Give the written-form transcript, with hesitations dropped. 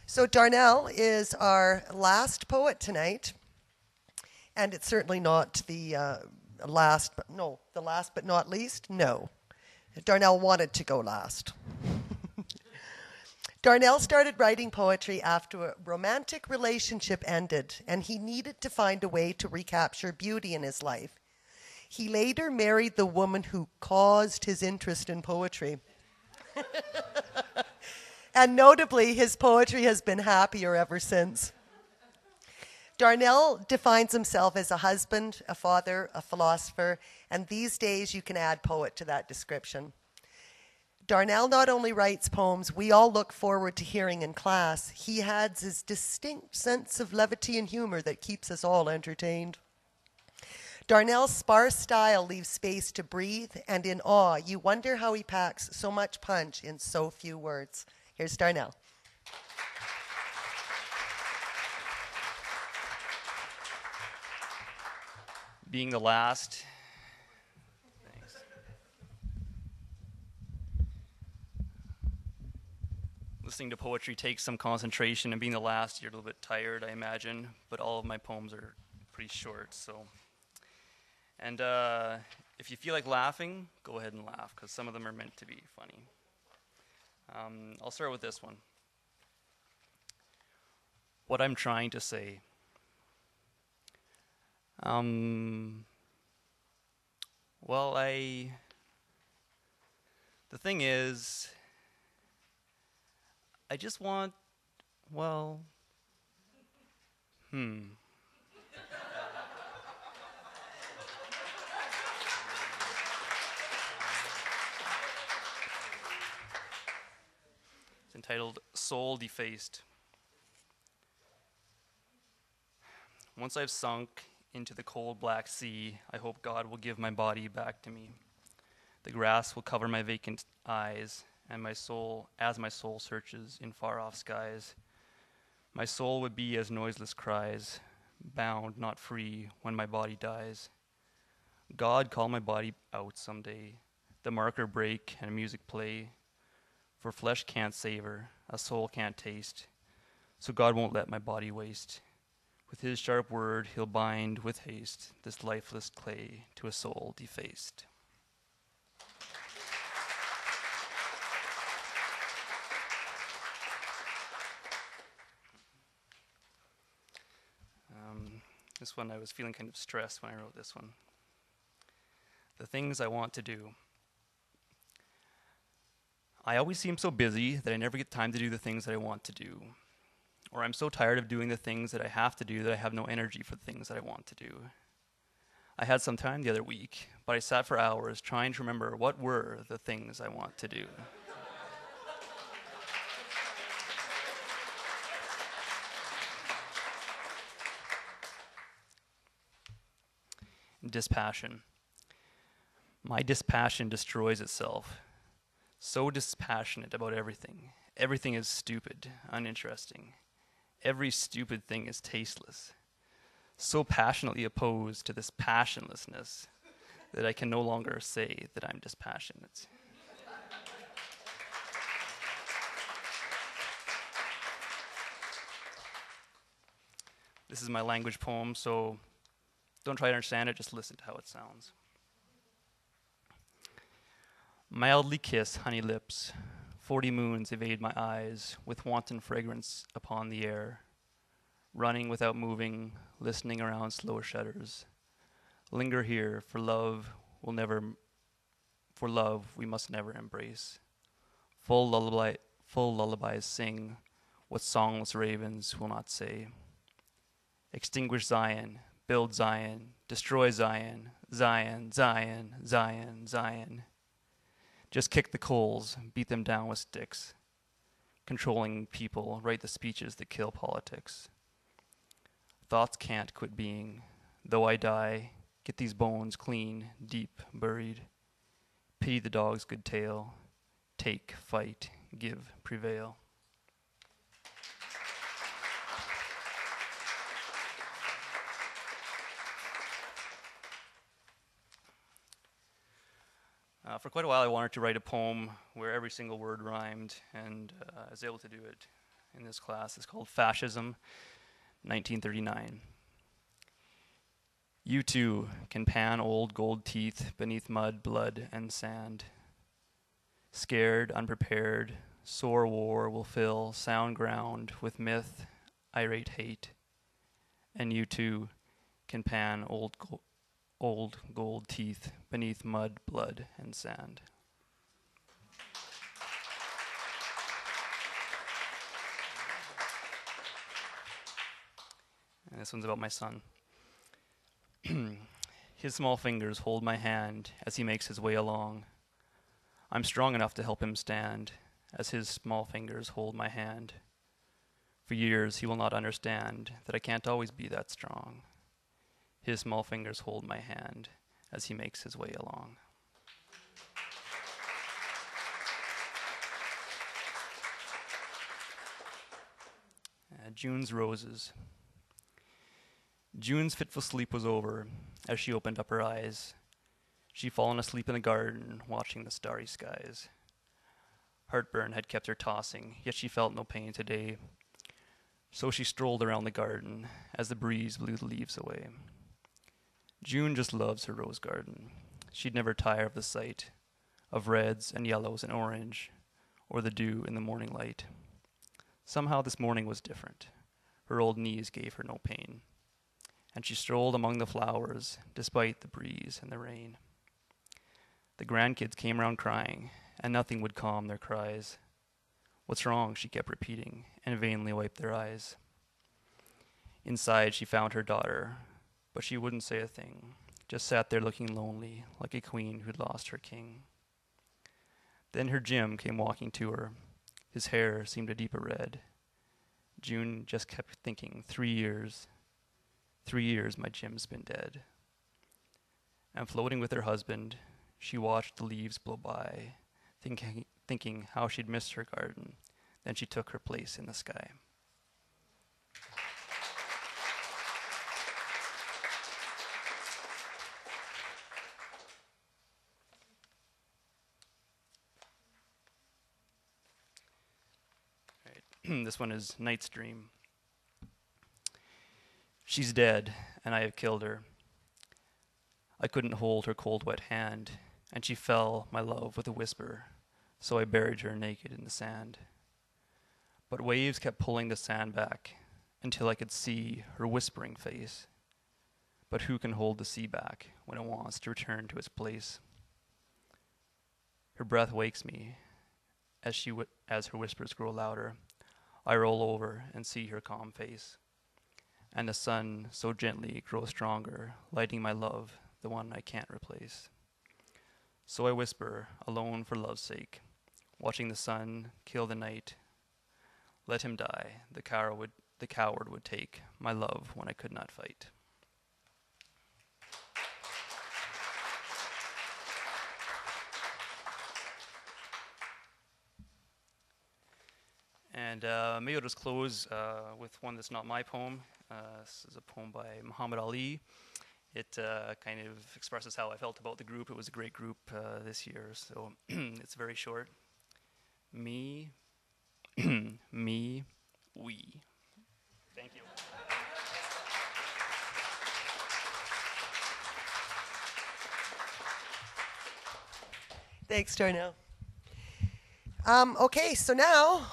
So Darnell is our last poet tonight, and it's certainly not the the last but not least. No, Darnell wanted to go last. Darnell started writing poetry after a romantic relationship ended, and he needed to find a way to recapture beauty in his life. He later married the woman who caused his interest in poetry. And notably, his poetry has been happier ever since. Darnell defines himself as a husband, a father, a philosopher, and these days you can add poet to that description. Darnell not only writes poems we all look forward to hearing in class, he has his distinct sense of levity and humor that keeps us all entertained. Darnell's sparse style leaves space to breathe, and in awe, you wonder how he packs so much punch in so few words. Here's Darnell. Being the last. Thanks. Listening to poetry takes some concentration, and being the last, you're a little bit tired, I imagine, but all of my poems are pretty short, so. And if you feel like laughing, go ahead and laugh, because some of them are meant to be funny. I'll start with this one. What I'm trying to say. Well, the thing is, I just want, It's entitled Soul Defaced. Once I've sunk into the cold black sea, I hope God will give my body back to me. The grass will cover my vacant eyes, and my soul, as my soul searches in far-off skies, my soul would be as noiseless cries, bound, not free, when my body dies. God, call my body out someday, the marker break and music play, for flesh can't savor, a soul can't taste, so God won't let my body waste. With his sharp word, he'll bind with haste this lifeless clay to a soul defaced. This one, I was feeling kind of stressed when I wrote this one. The things I want to do. I always seem so busy that I never get time to do the things that I want to do. Or I'm so tired of doing the things that I have to do that I have no energy for the things that I want to do. I had some time the other week, but I sat for hours trying to remember what were the things I want to do. Dispassion. My dispassion destroys itself. So dispassionate about everything. Everything is stupid, uninteresting. Every stupid thing is tasteless. So passionately opposed to this passionlessness that I can no longer say that I'm dispassionate. This is my language poem, so don't try to understand it, just listen to how it sounds. Mildly kiss honey lips, 40 moons evade my eyes, with wanton fragrance upon the air, running without moving, listening around slow shudders. Linger here, for love we must never embrace. Full lullabies sing, what songless ravens will not say. Extinguish Zion, build Zion, destroy Zion, Zion, Zion, Zion, Zion. Just kick the coals, beat them down with sticks. Controlling people, write the speeches that kill politics. Thoughts can't quit being. Though I die, get these bones clean, deep buried. Pity the dog's good tale. Take, fight, give, prevail. For quite a while, I wanted to write a poem where every single word rhymed, and I was able to do it in this class is called Fascism, 1939. You too can pan old gold teeth beneath mud, blood, and sand. Scared, unprepared, sore war will fill sound ground with myth, irate hate. And you too can pan old gold teeth beneath mud, blood, and sand. And this one's about my son. His small fingers hold my hand as he makes his way along. I'm strong enough to help him stand as his small fingers hold my hand. For years he will not understand that I can't always be that strong. His small fingers hold my hand as he makes his way along. June's roses. June's fitful sleep was over as she opened up her eyes. She'd fallen asleep in the garden, watching the starry skies. Heartburn had kept her tossing, yet she felt no pain today. So she strolled around the garden as the breeze blew the leaves away. June just loves her rose garden. She'd never tire of the sight of reds and yellows and orange, or the dew in the morning light. Somehow this morning was different. Her old knees gave her no pain, and she strolled among the flowers despite the breeze and the rain. The grandkids came around crying, and nothing would calm their cries. What's wrong? She kept repeating, and vainly wiped their eyes. Inside she found her daughter, but she wouldn't say a thing, just sat there looking lonely, like a queen who'd lost her king. Then her Jim came walking to her. His hair seemed a deeper red. June just kept thinking, 3 years. 3 years my Jim's been dead. And floating with her husband, she watched the leaves blow by, thinking how she'd missed her garden. Then she took her place in the sky. This one is Night's Dream. She's dead, and I have killed her. I couldn't hold her cold, wet hand, and she fell, my love, with a whisper, so I buried her naked in the sand. But waves kept pulling the sand back until I could see her whispering face. But who can hold the sea back when it wants to return to its place? Her breath wakes me as her whispers grow louder. I roll over and see her calm face, and the sun so gently grows stronger, lighting my love, the one I can't replace. So I whisper, alone for love's sake, watching the sun kill the night. Let him die, the coward would take my love when I could not fight. And maybe I'll just close with one that's not my poem. This is a poem by Muhammad Ali. It kind of expresses how I felt about the group. It was a great group this year, so it's very short. Me, me, we. Thank you. Thanks, Darnell. Okay, so now